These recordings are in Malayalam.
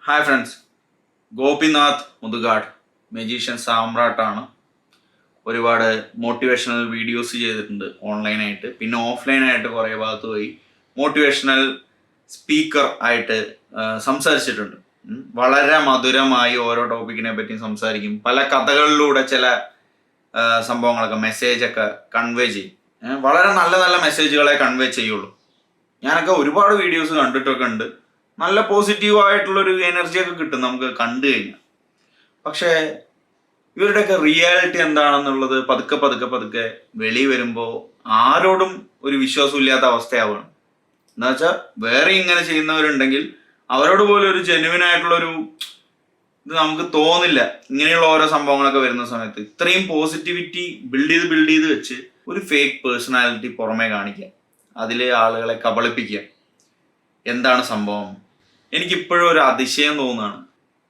Hi friends, Gopinath Muthukad magician സാമ്രാട്ടാണ്. ഒരുപാട് മോട്ടിവേഷണൽ വീഡിയോസ് ചെയ്തിട്ടുണ്ട് ഓൺലൈനായിട്ട്, പിന്നെ ഓഫ്ലൈനായിട്ട് കുറേ ഭാഗത്ത് പോയി മോട്ടിവേഷണൽ സ്പീക്കർ ആയിട്ട് സംസാരിച്ചിട്ടുണ്ട്. വളരെ മധുരമായി ഓരോ ടോപ്പിക്കിനെ പറ്റിയും സംസാരിക്കും. പല കഥകളിലൂടെ ചില സംഭവങ്ങളൊക്കെ മെസ്സേജൊക്കെ കൺവേ ചെയ്യും. വളരെ നല്ല നല്ല മെസ്സേജുകളെ കൺവേ ചെയ്യുള്ളൂ. ഞാനൊക്കെ ഒരുപാട് വീഡിയോസ് കണ്ടിട്ടൊക്കെ ഉണ്ട്. നല്ല പോസിറ്റീവായിട്ടുള്ളൊരു എനർജിയൊക്കെ കിട്ടും നമുക്ക് കണ്ടു കഴിഞ്ഞാൽ. പക്ഷേ ഇവരുടെയൊക്കെ റിയാലിറ്റി എന്താണെന്നുള്ളത് പതുക്കെ പതുക്കെ പതുക്കെ വെളി വരുമ്പോൾ ആരോടും ഒരു വിശ്വാസമില്ലാത്ത അവസ്ഥയാവുകയാണ്. എന്താ വെച്ചാൽ വേറെ ഇങ്ങനെ ചെയ്യുന്നവരുണ്ടെങ്കിൽ അവരോട് പോലും ഒരു ജെന്യുവൻ ആയിട്ടുള്ളൊരു ഇത് നമുക്ക് തോന്നില്ല. ഇങ്ങനെയുള്ള ഓരോ സംഭവങ്ങളൊക്കെ വരുന്ന സമയത്ത് ഇത്രയും പോസിറ്റിവിറ്റി ബിൽഡ് ചെയ്ത് വെച്ച് ഒരു ഫേക്ക് പേഴ്സണാലിറ്റി പുറമേ കാണിക്കുക, അതിൽ ആളുകളെ കബളിപ്പിക്കുക. എന്താണ് സംഭവം? എനിക്കിപ്പോഴും ഒരു അതിശയം തോന്നുകയാണ്.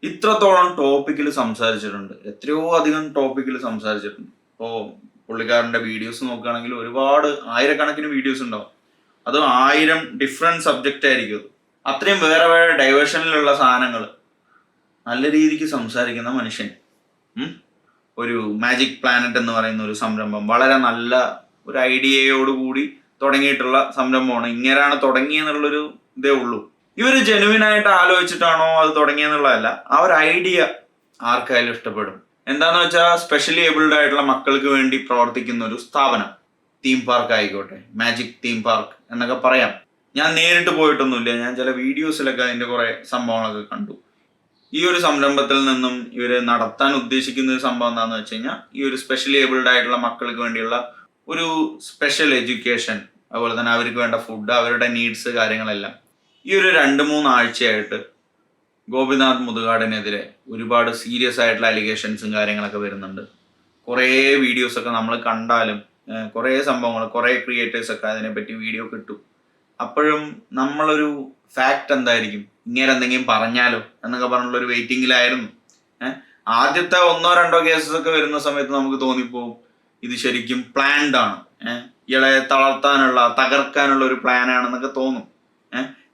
ഇത്രത്തോളം ടോപ്പിക്കിൽ സംസാരിച്ചിട്ടുണ്ട്, എത്രയോ അധികം ടോപ്പിക്കിൽ സംസാരിച്ചിട്ടുണ്ട്. ഇപ്പോൾ പുള്ളിക്കാരൻ്റെ വീഡിയോസ് നോക്കുകയാണെങ്കിൽ ഒരുപാട് ആയിരക്കണക്കിന് വീഡിയോസ് ഉണ്ടാവും. അതും 1000 ഡിഫറെൻറ്റ് സബ്ജക്റ്റ് ആയിരിക്കും. അത്രയും വേറെ വേറെ ഡൈവേഷനിലുള്ള സാധനങ്ങൾ നല്ല രീതിക്ക് സംസാരിക്കുന്ന മനുഷ്യൻ. ഒരു മാജിക് പ്ലാനറ്റ് എന്ന് പറയുന്ന ഒരു സംരംഭം വളരെ നല്ല ഒരു ഐഡിയയോടുകൂടി തുടങ്ങിയിട്ടുള്ള സംരംഭമാണ്. ഇങ്ങനെയാണ് തുടങ്ങിയെന്നുള്ളൊരു ഇതേ ഉള്ളൂ. ഇവര് ജെനുവിനായിട്ട് ആലോചിച്ചിട്ടാണോ അത് തുടങ്ങിയെന്നുള്ളതല്ല, ആ ഒരു ഐഡിയ ആർക്കായാലും ഇഷ്ടപ്പെടും. എന്താന്ന് വെച്ചാൽ സ്പെഷ്യലി ഏബിൾഡ് ആയിട്ടുള്ള മക്കൾക്ക് വേണ്ടി പ്രവർത്തിക്കുന്ന ഒരു സ്ഥാപനം. തീം പാർക്ക് ആയിക്കോട്ടെ, മാജിക് തീം പാർക്ക് എന്നൊക്കെ പറയാം. ഞാൻ നേരിട്ട് പോയിട്ടൊന്നുമില്ല, ഞാൻ ചില വീഡിയോസിലൊക്കെ അതിൻ്റെ കുറേ സംഭവങ്ങളൊക്കെ കണ്ടു. ഈ ഒരു സംരംഭത്തിൽ നിന്നും ഇവർ നടത്താൻ ഉദ്ദേശിക്കുന്ന ഒരു സംഭവം എന്താണെന്ന് വെച്ച് കഴിഞ്ഞാൽ ഈ ഒരു സ്പെഷ്യലി ഏബിൾഡ് ആയിട്ടുള്ള മക്കൾക്ക് വേണ്ടിയുള്ള ഒരു സ്പെഷ്യൽ എഡ്യൂക്കേഷൻ, അതുപോലെ തന്നെ അവർക്ക് വേണ്ട ഫുഡ്, അവരുടെ നീഡ്സ് കാര്യങ്ങളെല്ലാം. ഈ ഒരു 2-3 ആഴ്ചയായിട്ട് ഗോപിനാഥ് മുതുകാടിനെതിരെ ഒരുപാട് സീരിയസ് ആയിട്ടുള്ള അലിഗേഷൻസും കാര്യങ്ങളൊക്കെ വരുന്നുണ്ട്. കുറേ വീഡിയോസൊക്കെ നമ്മൾ കണ്ടാലും കുറേ സംഭവങ്ങൾ, കുറേ ക്രിയേറ്റേഴ്സൊക്കെ അതിനെപ്പറ്റി വീഡിയോ കിട്ടും. അപ്പോഴും നമ്മളൊരു ഫാക്റ്റ് എന്തായിരിക്കും, ഇങ്ങനെ എന്തെങ്കിലും പറഞ്ഞാലോ എന്നൊക്കെ പറഞ്ഞുള്ളൊരു വെയിറ്റിങ്ങിലായിരുന്നു. ആദ്യത്തെ 1-2 കേസസൊക്കെ വരുന്ന സമയത്ത് നമുക്ക് തോന്നിപ്പോവും ഇത് ശരിക്കും പ്ലാൻഡ് ആണ്, ഇയാളെ തകർക്കാനുള്ള ഒരു പ്ലാനാണെന്നൊക്കെ തോന്നും.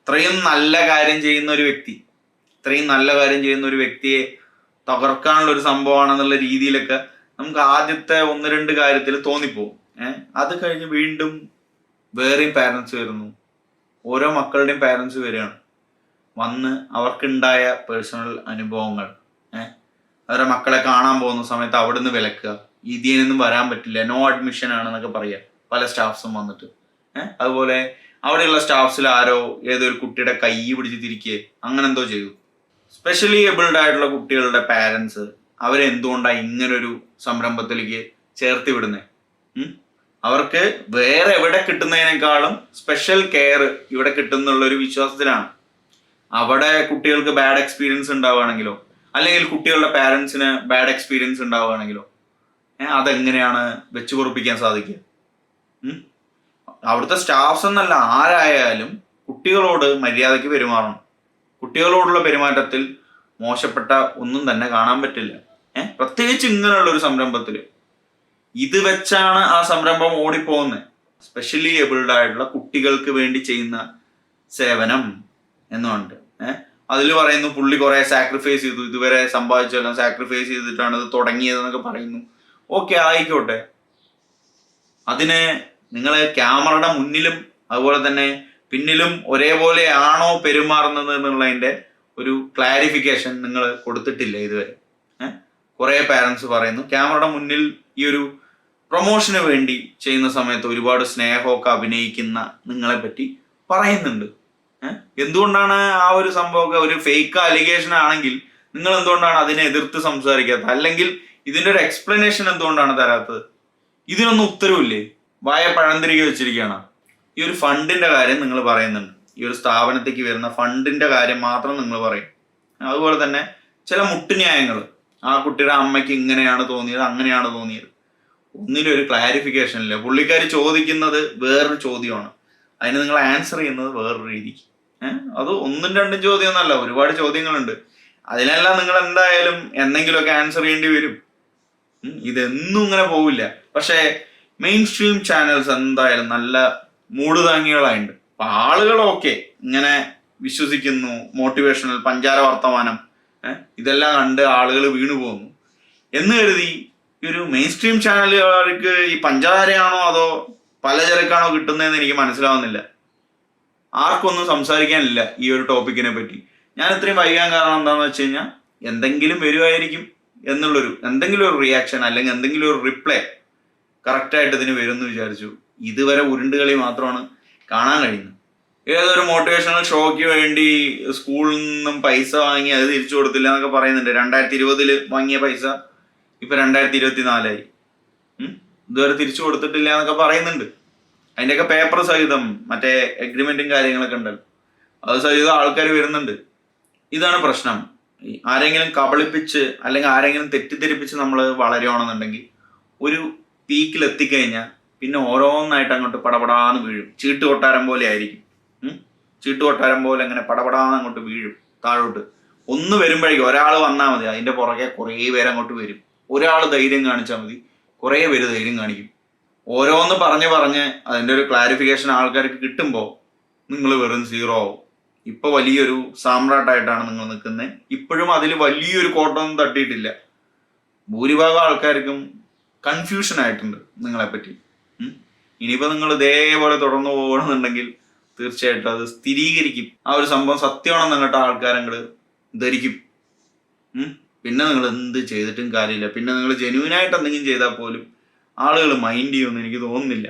ഇത്രയും നല്ല കാര്യം ചെയ്യുന്ന ഒരു വ്യക്തിയെ തകർക്കാനുള്ള ഒരു സംഭവമാണെന്നുള്ള രീതിയിലൊക്കെ നമുക്ക് ആദ്യത്തെ 1-2 കാര്യത്തിൽ തോന്നിപ്പോവും. അത് കഴിഞ്ഞ് വീണ്ടും വേറെയും പാരൻസ് വരുന്നു, ഓരോ മക്കളുടെയും പാരൻസ് വരികയാണ്. വന്ന് അവർക്കുണ്ടായ പേഴ്സണൽ അനുഭവങ്ങൾ, അവരുടെ മക്കളെ കാണാൻ പോകുന്ന സമയത്ത് അവിടുന്ന് വിലക്കുക, ഇതിനൊന്നും വരാൻ പറ്റില്ല, നോ അഡ്മിഷൻ ആണെന്നൊക്കെ പറയുക പല സ്റ്റാഫ്സും വന്നിട്ട്. അതുപോലെ അവിടെയുള്ള സ്റ്റാഫ്സിൽ ആരോ ഏതൊരു കുട്ടിയുടെ കൈ പിടിച്ച് തിരിക്കുക, അങ്ങനെ എന്തോ ചെയ്തു. സ്പെഷ്യലി ഏബിൾഡ് ആയിട്ടുള്ള കുട്ടികളുടെ പാരൻസ് അവരെന്തുകൊണ്ടാണ് ഇങ്ങനൊരു സംരംഭത്തിലേക്ക് ചേർത്തി വിടുന്നത്? അവർക്ക് വേറെ എവിടെ കിട്ടുന്നതിനേക്കാളും സ്പെഷ്യൽ കെയർ ഇവിടെ കിട്ടുന്നുള്ളൊരു വിശ്വാസത്തിലാണ്. അവിടെ കുട്ടികൾക്ക് ബാഡ് എക്സ്പീരിയൻസ് ഉണ്ടാവുകയാണെങ്കിലോ, അല്ലെങ്കിൽ കുട്ടികളുടെ പാരൻസിന് ബാഡ് എക്സ്പീരിയൻസ് ഉണ്ടാവുകയാണെങ്കിലോ അതെങ്ങനെയാണ് വെച്ചു പൊറുപ്പിക്കാൻ സാധിക്കുക? അവിടുത്തെ സ്റ്റാഫ്സ് എന്നല്ല, ആരായാലും കുട്ടികളോട് മര്യാദയ്ക്ക് പെരുമാറണം. കുട്ടികളോടുള്ള പെരുമാറ്റത്തിൽ മോശപ്പെട്ട ഒന്നും തന്നെ കാണാൻ പറ്റില്ല. പ്രത്യേകിച്ച് ഇങ്ങനെയുള്ളൊരു സംരംഭത്തിൽ ഇത് വെച്ചാണ് ആ സംരംഭം ഓടിപ്പോകുന്നത്. സ്പെഷ്യലി ഏബിൾഡ് ആയിട്ടുള്ള കുട്ടികൾക്ക് വേണ്ടി ചെയ്യുന്ന സേവനം എന്നുണ്ട്. അതിൽ പറയുന്നു പുള്ളി കുറെ സാക്രിഫൈസ് ചെയ്തു, ഇതുവരെ സമ്പാദിച്ചെല്ലാം സാക്രിഫൈസ് ചെയ്തിട്ടാണ് ഇത് തുടങ്ങിയതെന്നൊക്കെ പറയുന്നു. ഓക്കെ, ആയിക്കോട്ടെ. അതിന് നിങ്ങൾ ക്യാമറയുടെ മുന്നിലും അതുപോലെ തന്നെ പിന്നിലും ഒരേപോലെയാണോ പെരുമാറുന്നത് എന്നുള്ളതിൻ്റെ ഒരു ക്ലാരിഫിക്കേഷൻ നിങ്ങൾ കൊടുത്തിട്ടില്ല ഇതുവരെ. കുറേ പാരൻസ് പറയുന്നു ക്യാമറയുടെ മുന്നിൽ ഈ ഒരു പ്രൊമോഷന് വേണ്ടി ചെയ്യുന്ന സമയത്ത് ഒരുപാട് സ്നേഹമൊക്കെ അഭിനയിക്കുന്ന നിങ്ങളെ പറ്റി പറയുന്നുണ്ട്. എന്തുകൊണ്ടാണ് ആ ഒരു സംഭവമൊക്കെ ഒരു ഫേക്ക് അലിഗേഷൻ ആണെങ്കിൽ നിങ്ങൾ എന്തുകൊണ്ടാണ് അതിനെ എതിർത്ത് സംസാരിക്കാത്തത്? അല്ലെങ്കിൽ ഇതിൻ്റെ ഒരു എക്സ്പ്ലനേഷൻ എന്തുകൊണ്ടാണ് തരാത്തത്? ഇതിനൊന്നും ഉത്തരവില്ലേ? വായ പഴംതിരികെ വെച്ചിരിക്കുകയാണ്. ഈ ഒരു ഫണ്ടിന്റെ കാര്യം നിങ്ങൾ പറയുന്നുണ്ട്, ഈ ഒരു സ്ഥാപനത്തേക്ക് വരുന്ന ഫണ്ടിന്റെ കാര്യം മാത്രം നിങ്ങൾ പറയും. അതുപോലെ തന്നെ ചില മുട്ടുന്യായങ്ങൾ, ആ കുട്ടിയുടെ അമ്മയ്ക്ക് ഇങ്ങനെയാണ് തോന്നിയത്, അങ്ങനെയാണ് തോന്നിയത്, ഒന്നിലും ഒരു ക്ലാരിഫിക്കേഷൻ ഇല്ല. പുള്ളിക്കാരി ചോദിക്കുന്നത് വേറൊരു ചോദ്യമാണ്, അതിന് നിങ്ങൾ ആൻസർ ചെയ്യുന്നത് വേറൊരു രീതിക്ക്. അത് 1-2 ചോദ്യമൊന്നുമല്ല, ഒരുപാട് ചോദ്യങ്ങളുണ്ട്. അതിനെല്ലാം നിങ്ങൾ എന്തായാലും എന്തെങ്കിലുമൊക്കെ ആൻസർ ചെയ്യേണ്ടി വരും. ഇതെന്നും ഇങ്ങനെ പോവില്ല. പക്ഷേ മെയിൻ സ്ട്രീം ചാനൽസ് എന്തായാലും നല്ല മൂട് താങ്ങികളായിട്ടുണ്ട്. അപ്പൊ ആളുകളൊക്കെ ഇങ്ങനെ വിശ്വസിക്കുന്നു, മോട്ടിവേഷണൽ പഞ്ചാര വർത്തമാനം, ഇതെല്ലാം കണ്ട് ആളുകൾ വീണു പോകുന്നു എന്ന് കരുതി ഈ ഒരു മെയിൻ സ്ട്രീം ചാനലുകാർക്ക് ഈ പഞ്ചാരയാണോ അതോ പലചരക്കാണോ കിട്ടുന്നതെന്ന് എനിക്ക് മനസ്സിലാവുന്നില്ല. ആർക്കൊന്നും സംസാരിക്കാനില്ല ഈ ഒരു ടോപ്പിക്കിനെ പറ്റി. ഞാൻ ഇത്രയും വൈകാൻ കാരണം എന്താണെന്ന് വെച്ച് കഴിഞ്ഞാൽ എന്തെങ്കിലും വരുമായിരിക്കും എന്നുള്ളൊരു എന്തെങ്കിലും ഒരു റിയാക്ഷൻ അല്ലെങ്കിൽ എന്തെങ്കിലും ഒരു റിപ്ലൈ കറക്റ്റായിട്ട് ഇതിന് വരും എന്ന് വിചാരിച്ചു. ഇതുവരെ ഉരുണ്ടുകളി മാത്രമാണ് കാണാൻ കഴിയുന്നത്. ഏതൊരു മോട്ടിവേഷണൽ ഷോയ്ക്ക് വേണ്ടി സ്കൂളിൽ നിന്നും പൈസ വാങ്ങി അത് തിരിച്ചു കൊടുത്തില്ല എന്നൊക്കെ പറയുന്നുണ്ട്. 2020 വാങ്ങിയ പൈസ ഇപ്പൊ 2024 ഇതുവരെ തിരിച്ചു കൊടുത്തിട്ടില്ല എന്നൊക്കെ പറയുന്നുണ്ട്. അതിൻ്റെയൊക്കെ പേപ്പർ സഹിതം മറ്റേ എഗ്രിമെന്റും കാര്യങ്ങളൊക്കെ ഉണ്ടല്ലോ, അത് സഹിതം ആൾക്കാർ വരുന്നുണ്ട്. ഇതാണ് പ്രശ്നം. ആരെങ്കിലും കബളിപ്പിച്ച് അല്ലെങ്കിൽ ആരെങ്കിലും തെറ്റിദ്ധരിപ്പിച്ച് നമ്മൾ വളരുകയാണെന്നുണ്ടെങ്കിൽ ഒരു പീക്കിൽ എത്തിക്കഴിഞ്ഞാൽ പിന്നെ ഓരോന്നായിട്ട് അങ്ങോട്ട് പടപടാന്ന് വീഴും. ചീട്ടുകൊട്ടാരം പോലെ ആയിരിക്കും. ചീട്ടുകൊട്ടാരം പോലെ അങ്ങനെ പടപടാന്ന് അങ്ങോട്ട് വീഴും താഴോട്ട്. ഒന്ന് വരുമ്പോഴേക്കും ഒരാൾ വന്നാൽ മതി, അതിന്റെ പുറകെ കുറേ പേര് അങ്ങോട്ട് വരും. ഒരാൾ ധൈര്യം കാണിച്ചാൽ മതി, കുറേ പേര് ധൈര്യം കാണിക്കും. ഓരോന്ന് പറഞ്ഞ് അതിൻ്റെ ഒരു ക്ലാരിഫിക്കേഷൻ ആൾക്കാർക്ക് കിട്ടുമ്പോൾ നിങ്ങൾ വെറും സീറോ ആവും. ഇപ്പൊ വലിയൊരു സാമ്രാട്ടായിട്ടാണ് നിങ്ങൾ നിൽക്കുന്നത്. ഇപ്പോഴും അതിൽ വലിയൊരു കോട്ടൊന്നും തട്ടിയിട്ടില്ല. ഭൂരിഭാഗം ആൾക്കാർക്കും കൺഫ്യൂഷൻ ആയിട്ടുണ്ട് നിങ്ങളെപ്പറ്റി. ഇനിയിപ്പോൾ നിങ്ങൾ ഇതേപോലെ തുടർന്നു പോകണമെന്നുണ്ടെങ്കിൽ തീർച്ചയായിട്ടും അത് സ്ഥിരീകരിക്കും. ആ ഒരു സംഭവം സത്യമാണെന്ന് അങ്ങോട്ട് ആൾക്കാരങ്ങൾ ധരിക്കും. പിന്നെ നിങ്ങൾ എന്ത് ചെയ്തിട്ടും കാര്യമില്ല. പിന്നെ നിങ്ങൾ ജെന്യൂനായിട്ട് എന്തെങ്കിലും ചെയ്താൽ പോലും ആളുകൾ മൈൻഡ് ചെയ്യുമെന്ന് എനിക്ക് തോന്നുന്നില്ല.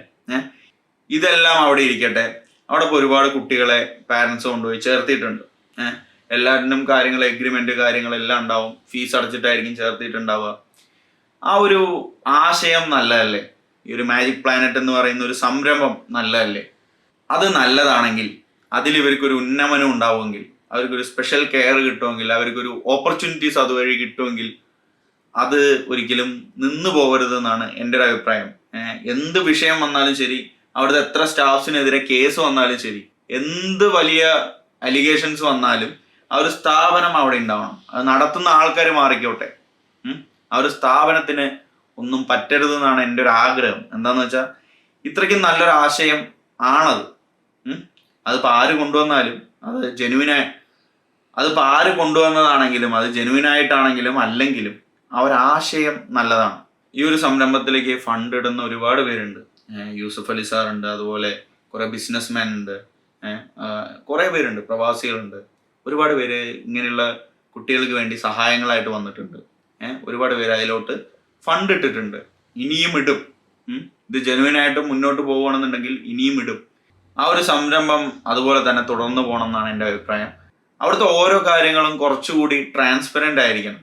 ഇതെല്ലാം അവിടെ ഇരിക്കട്ടെ. അവിടെ ഇപ്പോൾ ഒരുപാട് കുട്ടികളെ പാരൻസ് കൊണ്ടുപോയി ചേർത്തിട്ടുണ്ട്. എല്ലാവരും കാര്യങ്ങൾ എഗ്രിമെന്റ് കാര്യങ്ങളെല്ലാം ഉണ്ടാവും. ഫീസ് അടച്ചിട്ടായിരിക്കും ചേർത്തിട്ടുണ്ടാവുക. ആ ഒരു ആശയം നല്ലതല്ലേ? ഈ ഒരു മാജിക് പ്ലാനറ്റ് എന്ന് പറയുന്ന ഒരു സംരംഭം നല്ലതല്ലേ? അത് നല്ലതാണെങ്കിൽ അതിൽ ഇവർക്കൊരു ഉന്നമനം ഉണ്ടാവുമെങ്കിൽ, അവർക്കൊരു സ്പെഷ്യൽ കെയർ കിട്ടുമെങ്കിൽ, അവർക്കൊരു ഓപ്പർച്യൂണിറ്റീസ് അതുവഴി കിട്ടുമെങ്കിൽ അത് ഒരിക്കലും നിന്നു പോകരുതെന്നാണ് എൻ്റെ ഒരു അഭിപ്രായം. എന്ത് വിഷയം വന്നാലും ശരി, അവിടുത്തെ എത്ര സ്റ്റാഫ്സിനെതിരെ കേസ് വന്നാലും ശരി, എന്ത് വലിയ അലിഗേഷൻസ് വന്നാലും ആ ഒരു സ്ഥാപനം അവിടെ ഉണ്ടാവണം. അത് നടത്തുന്ന ആൾക്കാർ മാറിക്കോട്ടെ. ആ ഒരു സ്ഥാപനത്തിന് ഒന്നും പറ്റരുതെന്നാണ് എൻ്റെ ഒരു ആഗ്രഹം. എന്താന്ന് വെച്ചാൽ ഇത്രയ്ക്കും നല്ലൊരു ആശയം ആണത്. അതിപ്പോൾ ആര് കൊണ്ടുവന്നാലും അത് അതിപ്പോൾ ആര് കൊണ്ടുവന്നതാണെങ്കിലും അത് ജെനുവിനായിട്ടാണെങ്കിലും അല്ലെങ്കിലും ആ ഒരു ആശയം നല്ലതാണ്. ഈ ഒരു സംരംഭത്തിലേക്ക് ഫണ്ട് ഇടുന്ന ഒരുപാട് പേരുണ്ട്. യൂസഫ് അലി സാറുണ്ട്, അതുപോലെ കുറെ ബിസിനസ്മാൻ ഉണ്ട്, കുറെ പേരുണ്ട്, പ്രവാസികളുണ്ട്. ഒരുപാട് പേര് ഇങ്ങനെയുള്ള കുട്ടികൾക്ക് വേണ്ടി സഹായങ്ങളായിട്ട് വന്നിട്ടുണ്ട്. ഒരുപാട് പേര് അതിലോട്ട് ഫണ്ട് ഇട്ടിട്ടുണ്ട്. ഇനിയും ഇടും. ഇത് ജെനുവിനായിട്ട് മുന്നോട്ട് പോകുകയാണെന്നുണ്ടെങ്കിൽ ഇനിയും ഇടും. ആ ഒരു സംരംഭം അതുപോലെ തന്നെ തുടർന്ന് പോകണം എന്നാണ് എൻ്റെ അഭിപ്രായം. അവിടുത്തെ ഓരോ കാര്യങ്ങളും കുറച്ചുകൂടി ട്രാൻസ്പെറൻ്റ് ആയിരിക്കണം.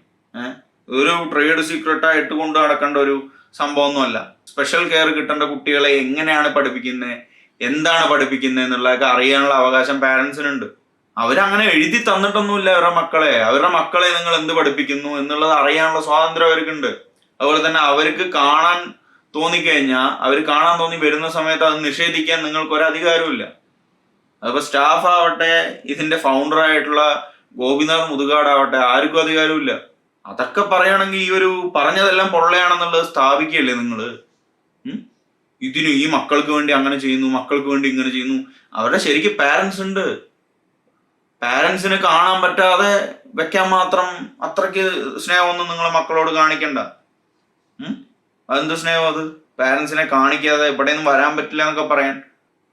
ഒരു ട്രേഡ് സീക്രട്ടായിട്ട് കൊണ്ട് നടക്കേണ്ട ഒരു സംഭവമൊന്നുമല്ല. സ്പെഷ്യൽ കെയർ കിട്ടേണ്ട കുട്ടികളെ എങ്ങനെയാണ് പഠിപ്പിക്കുന്നത്, എന്താണ് പഠിപ്പിക്കുന്നത് എന്നുള്ളതൊക്കെ അറിയാനുള്ള അവകാശം പാരൻസിനുണ്ട്. അവരങ്ങനെ എഴുതി തന്നിട്ടൊന്നുമില്ല അവരുടെ മക്കളെ നിങ്ങൾ എന്ത് പഠിപ്പിക്കുന്നു എന്നുള്ളത് അറിയാനുള്ള സ്വാതന്ത്ര്യം അവർക്കുണ്ട്. അതുപോലെ തന്നെ അവർക്ക് കാണാൻ തോന്നിക്കഴിഞ്ഞാൽ കാണാൻ തോന്നി വരുന്ന സമയത്ത് അത് നിഷേധിക്കാൻ നിങ്ങൾക്ക് ഒരു അധികാരമില്ല. അതിപ്പോൾ സ്റ്റാഫ് ആവട്ടെ, ഇതിന്റെ ഫൗണ്ടർ ആയിട്ടുള്ള ഗോപിനാഥ് മുതുകാട് ആവട്ടെ, ആർക്കും അധികാരമില്ല. അതൊക്കെ പറയുകയാണെങ്കിൽ ഈ ഒരു പറഞ്ഞതെല്ലാം പൊള്ളയാണെന്നുള്ളത് സ്ഥാപിക്കുകയല്ലേ നിങ്ങൾ. ഈ മക്കൾക്ക് വേണ്ടി അങ്ങനെ ചെയ്യുന്നു, മക്കൾക്ക് വേണ്ടി ഇങ്ങനെ ചെയ്യുന്നു. അവരുടെ ശരിക്കും പാരൻസ് ഉണ്ട്. പാരൻസിന് കാണാൻ പറ്റാതെ വെക്കാൻ മാത്രം അത്രയ്ക്ക് സ്നേഹമൊന്നും നിങ്ങൾ മക്കളോട് കാണിക്കണ്ട. അതെന്ത് സ്നേഹം അത്? പാരൻസിനെ കാണിക്കാതെ എവിടെയൊന്നും വരാൻ പറ്റില്ല എന്നൊക്കെ പറയാൻ.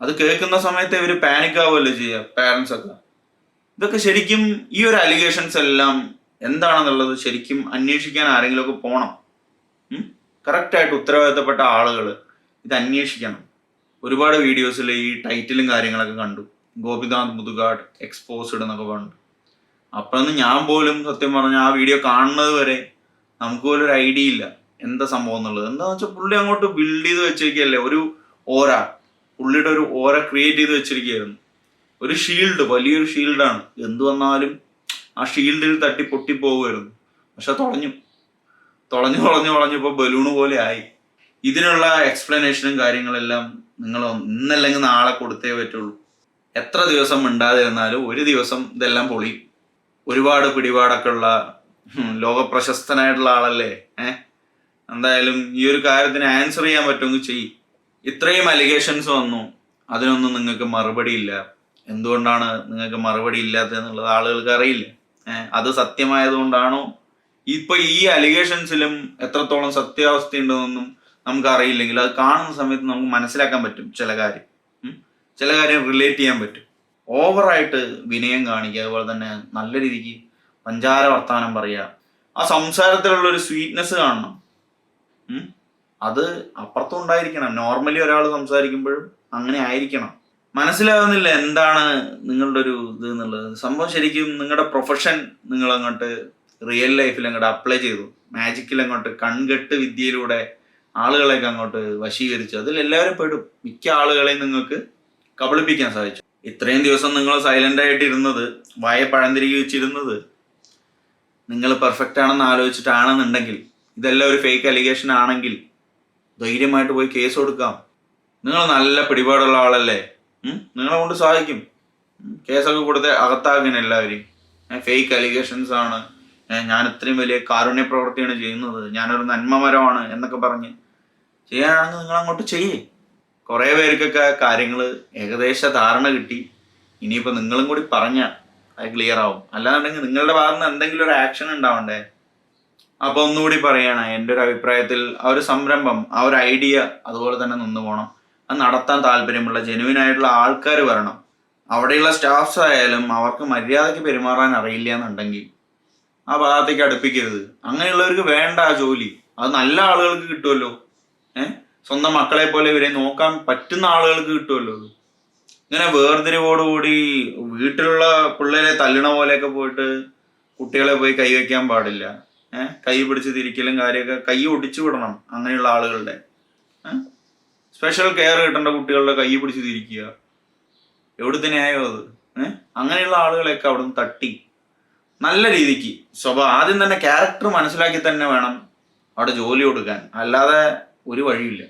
അത് കേൾക്കുന്ന സമയത്ത് ഇവർ പാനിക് ആവുമല്ലോ ചെയ്യുക, പാരൻസ് ഒക്കെ. ഇതൊക്കെ ശരിക്കും ഈ ഒരു അലിഗേഷൻസ് എല്ലാം എന്താണെന്നുള്ളത് ശരിക്കും അന്വേഷിക്കാൻ ആരെങ്കിലുമൊക്കെ പോകണം. കറക്റ്റായിട്ട് ഉത്തരവാദിത്തപ്പെട്ട ആളുകൾ ഇത് അന്വേഷിക്കണം. ഒരുപാട് വീഡിയോസിൽ ഈ ടൈറ്റിലും കാര്യങ്ങളൊക്കെ കണ്ടു, ഗോപിനാഥ് മുതുകാട് എക്സ്പോസ്ഡ് എന്നൊക്കെ പറഞ്ഞു. അപ്പോഴൊന്നും ഞാൻ പോലും സത്യം പറഞ്ഞാൽ ആ വീഡിയോ കാണുന്നത് വരെ നമുക്ക് പോലും ഒരു ഐഡിയ ഇല്ല എന്താ സംഭവം എന്നുള്ളത്. എന്താണെന്ന് വെച്ചാൽ പുള്ളി അങ്ങോട്ട് ബിൽഡ് ചെയ്ത് വെച്ചിരിക്കുകയല്ലേ, ഒരു ഓര, പുള്ളിയുടെ ഒരു ഓര ക്രിയേറ്റ് ചെയ്ത് വെച്ചിരിക്കുകയായിരുന്നു. ഒരു ഷീൽഡ്, വലിയൊരു ഷീൽഡാണ്. എന്തു വന്നാലും ആ ഷീൽഡിൽ തട്ടി പൊട്ടിപ്പോകുമായിരുന്നു. പക്ഷെ തുളഞ്ഞപ്പോൾ ബലൂണ് പോലെ ആയി. ഇതിനുള്ള എക്സ്പ്ലനേഷനും കാര്യങ്ങളെല്ലാം നിങ്ങൾ ഇന്നല്ലെങ്കിൽ നാളെ കൊടുത്തേ പറ്റുള്ളൂ. എത്ര ദിവസം മിണ്ടാതിരുന്നാലും ഒരു ദിവസം ഇതെല്ലാം പൊളിയും. ഒരുപാട് പിടിപാടൊക്കെ ഉള്ള ലോകപ്രശസ്തനായിട്ടുള്ള ആളല്ലേ. എന്തായാലും ഈ ഒരു കാര്യത്തിന് ആൻസർ ചെയ്യാൻ പറ്റുമെങ്കിൽ ചെയ്യും. ഇത്രയും അലിഗേഷൻസ് വന്നു, അതിനൊന്നും നിങ്ങൾക്ക് മറുപടി ഇല്ല. എന്തുകൊണ്ടാണ് നിങ്ങൾക്ക് മറുപടി ഇല്ലാത്തതെന്നുള്ളത് ആളുകൾക്ക് അറിയില്ല. അത് സത്യമായതുകൊണ്ടാണോ? ഇപ്പൊ ഈ അലിഗേഷൻസിലും എത്രത്തോളം സത്യാവസ്ഥ ഉണ്ടെന്നൊന്നും നമുക്ക് അറിയില്ലെങ്കിൽ അത് കാണുന്ന സമയത്ത് നമുക്ക് മനസ്സിലാക്കാൻ പറ്റും ചില കാര്യം റിലേറ്റ് ചെയ്യാൻ പറ്റും. ഓവറായിട്ട് വിനയം കാണിക്കുക, അതുപോലെ തന്നെ നല്ല രീതിക്ക് പഞ്ചാര വർത്താനം പറയുക, ആ സംസാരത്തിലുള്ള ഒരു സ്വീറ്റ്നെസ് കാണണം. അത് അപ്പുറത്തും ഉണ്ടായിരിക്കണം. നോർമലി ഒരാൾ സംസാരിക്കുമ്പോഴും അങ്ങനെ ആയിരിക്കണം. മനസ്സിലാകുന്നില്ല എന്താണ് നിങ്ങളുടെ ഒരു ഇത് എന്നുള്ളത്. സംഭവം ശരിക്കും നിങ്ങളുടെ പ്രൊഫഷൻ നിങ്ങൾ അങ്ങോട്ട് റിയൽ ലൈഫിൽ അങ്ങോട്ട് അപ്ലൈ ചെയ്തു, മാജിക്കിൽ അങ്ങോട്ട് കൺകെട്ട് വിദ്യയിലൂടെ ആളുകളെയൊക്കെ അങ്ങോട്ട് വശീകരിച്ചു. അതിൽ എല്ലാവരും പെടും. മിക്ക ആളുകളെയും നിങ്ങൾക്ക് കബളിപ്പിക്കാൻ സാധിച്ചു. ഇത്രയും ദിവസം നിങ്ങൾ സൈലന്റ് ആയിട്ട് ഇരുന്നത്, വായ പഴംതിരികെ വെച്ചിരുന്നത് നിങ്ങൾ പെർഫെക്റ്റ് ആണെന്ന് ആലോചിച്ചിട്ടാണെന്നുണ്ടെങ്കിൽ, ഇതെല്ലാം ഒരു ഫേക്ക് അലിഗേഷൻ ആണെങ്കിൽ ധൈര്യമായിട്ട് പോയി കേസ് കൊടുക്കാം. നിങ്ങൾ നല്ല പിടിപാടുള്ള ആളല്ലേ, നിങ്ങളെ കൊണ്ട് സാധിക്കും. കേസൊക്കെ കൊടുത്ത് അകത്താക്കുന്ന എല്ലാവരെയും. ഫേക്ക് അലിഗേഷൻസ് ആണ്, ഞാൻ ഇത്രയും വലിയ കാരുണ്യ പ്രവൃത്തിയാണ് ചെയ്യുന്നത്, ഞാനൊരു നന്മമരമാണ് എന്നൊക്കെ പറഞ്ഞ് ചെയ്യാനാണെങ്കിൽ നിങ്ങൾ അങ്ങോട്ട് ചെയ്യേ. കുറേ പേർക്കൊക്കെ കാര്യങ്ങൾ ഏകദേശ ധാരണ കിട്ടി. ഇനിയിപ്പോൾ നിങ്ങളും കൂടി പറഞ്ഞാൽ അത് ക്ലിയർ ആവും. അല്ലാന്നുണ്ടെങ്കിൽ നിങ്ങളുടെ ഭാഗത്ത് നിന്ന് എന്തെങ്കിലും ഒരു ആക്ഷൻ ഉണ്ടാവണ്ടേ. അപ്പോൾ ഒന്നുകൂടി പറയാണ്, എൻ്റെ ഒരു അഭിപ്രായത്തിൽ ആ ഒരു സംരംഭം, ആ ഒരു ഐഡിയ അതുപോലെ തന്നെ നിന്ന് പോകണം. അത് നടത്താൻ താല്പര്യമുള്ള ജെനുവിൻ ആയിട്ടുള്ള ആൾക്കാർ വരണം. അവിടെയുള്ള സ്റ്റാഫ്സ് ആയാലും അവർക്ക് മര്യാദയ്ക്ക് പെരുമാറാൻ അറിയില്ല എന്നുണ്ടെങ്കിൽ ആ ഭാഗത്തേക്ക് അടുപ്പിക്കരുത്. അങ്ങനെയുള്ളവർക്ക് വേണ്ട ആ ജോലി. അത് നല്ല ആളുകൾക്ക് കിട്ടുമല്ലോ. സ്വന്തം മക്കളെ പോലെ ഇവരെ നോക്കാൻ പറ്റുന്ന ആളുകൾക്ക് കിട്ടുമല്ലോ. ഇങ്ങനെ വേർതിരിവോടുകൂടി വീട്ടിലുള്ള പിള്ളേരെ തല്ലണ പോലെയൊക്കെ പോയിട്ട് കുട്ടികളെ പോയി കൈ വയ്ക്കാൻ പാടില്ല. കൈ പിടിച്ച് തിരിക്കലും കാര്യമൊക്കെ കൈ ഒടിച്ചു വിടണം. അങ്ങനെയുള്ള ആളുകളുടെ സ്പെഷ്യൽ കെയർ കിട്ടേണ്ട കുട്ടികളുടെ കൈ പിടിച്ച് തിരിക്കുക, എവിടുത്തെ ന്യായോ അത്? അങ്ങനെയുള്ള ആളുകളെയൊക്കെ അവിടെ നിന്ന് തട്ടി നല്ല രീതിക്ക് ആദ്യം തന്നെ ക്യാരക്ടർ മനസ്സിലാക്കി തന്നെ വേണം അവിടെ ജോലി കൊടുക്കാൻ. അല്ലാതെ ഒരു വഴിയില്ല.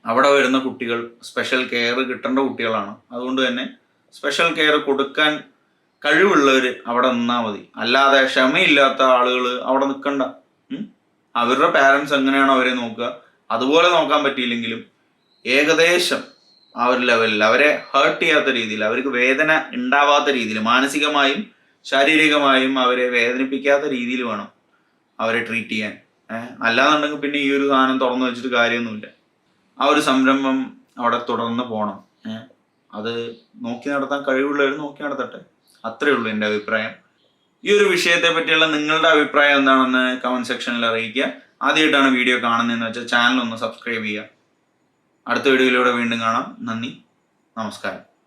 അവിടെ വരുന്ന കുട്ടികൾ സ്പെഷ്യൽ കെയർ കിട്ടേണ്ട കുട്ടികളാണ്. അതുകൊണ്ട് തന്നെ സ്പെഷ്യൽ കെയർ കൊടുക്കാൻ കഴിവുള്ളവർ അവിടെ നിന്നാൽ മതി. അല്ലാതെ ക്ഷമയില്ലാത്ത ആളുകൾ അവിടെ നിൽക്കണ്ട. അവരുടെ പാരൻസ് എങ്ങനെയാണോ അവരെ നോക്കുക അതുപോലെ നോക്കാൻ പറ്റിയില്ലെങ്കിലും ഏകദേശം ആ ഒരു ലെവലിൽ അവരെ ഹേർട്ട് ചെയ്യാത്ത രീതിയിൽ, അവർക്ക് വേദന ഉണ്ടാവാത്ത രീതിയിൽ, മാനസികമായും ശാരീരികമായും അവരെ വേദനിപ്പിക്കാത്ത രീതിയിൽ വേണം അവരെ ട്രീറ്റ് ചെയ്യാൻ. അല്ലാന്നുണ്ടെങ്കിൽ പിന്നെ ഈ ഒരു സാധനം തുറന്നു വെച്ചിട്ട് കാര്യമൊന്നുമില്ല. ആ ഒരു സംരംഭം അവിടെ തുടർന്ന് പോകണം. അത് നോക്കി നടത്താൻ കഴിവുള്ളവർ നോക്കി നടത്തട്ടെ. അത്രേ ഉള്ളൂ എൻ്റെ അഭിപ്രായം. ഈ ഒരു വിഷയത്തെ പറ്റിയുള്ള നിങ്ങളുടെ അഭിപ്രായം എന്താണെന്ന് കമന്റ് സെക്ഷനിൽ അറിയിക്കുക. ആദ്യമായിട്ടാണ് വീഡിയോ കാണുന്നതെന്ന് വെച്ചാൽ ചാനൽ ഒന്ന് സബ്സ്ക്രൈബ് ചെയ്യുക. അടുത്ത വീഡിയോയിലൂടെ വീണ്ടും കാണാം. നന്ദി, നമസ്കാരം.